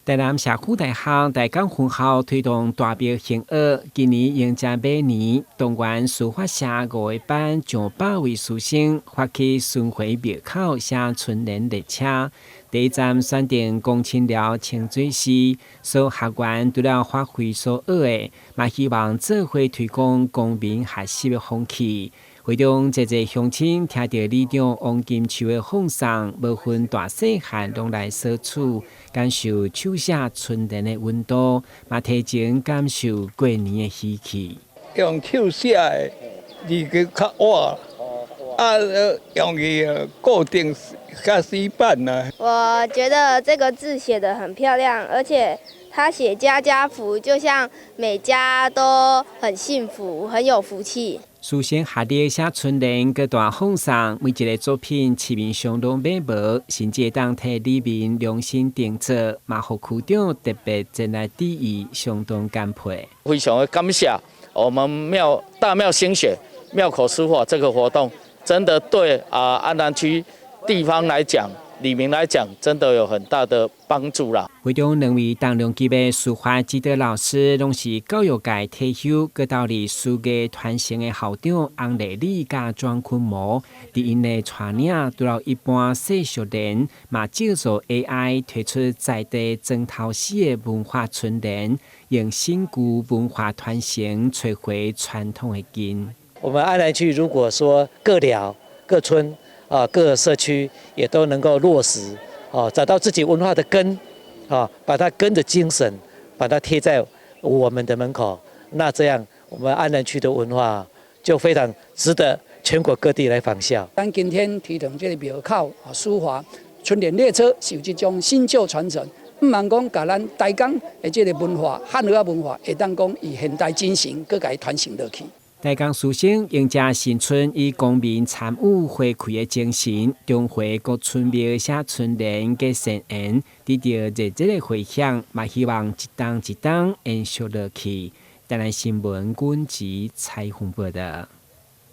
台南社區大學大港分校推動大標型學，今年迎接每年，東縣書法社5個班將100位師生發起巡迴廟口寫春聯列車。第一站選定公親寮清水寺，所學員除了發揮所學的，嘛希望做伙推廣公民學習的風氣。會中濟鄉親聽到里長王金秋的放送，無分大細漢攏來索取，感受手寫春聯的溫度，嘛提前感受過年的喜氣。用手寫的字句較活，用伊固定較死板吶。我覺得這個字寫得很漂亮，而且他寫家家福，就像每家都很幸福，很有福氣。師生合力寫春聯，各大放送，每一個作品市面相當買無，甚至當替里民量身定做，嘛互區長特別前來致意，相當感佩。非常的感謝我們大廟興學廟口書法這個活動，真的對安南區地方來講，里民來講，真的有很大的幫助啦。會中2位重量級的書法指導老師，攏是教育界退休，各道理書藝傳承的校長洪麗麗甲莊坤模，佇因的帶領，除了一般寫熟練，嘛借助 AI 推出在地莊頭市的文化春聯，用新舊文化傳承，找回傳統的根。我們安南區如果說各寮、各村各社區也都能夠落實找到自己文化的根把它根的精神把它貼在我們的門口，那這樣我們安南區的文化就非常值得全國各地來仿效。咱今天推動這個廟口書法春聯列車，是有這種新舊傳承，唔茫講把咱台港的這個文化漢語文化會當講以現代進行，佮佮傳承落去。台港師生迎接新春，以公民參與回饋的精神，重回各村廟寫春聯嘅善緣，得到熱烈的回響，嘛希望一檔一檔延續落去。台南新聞阮吉採訪報道。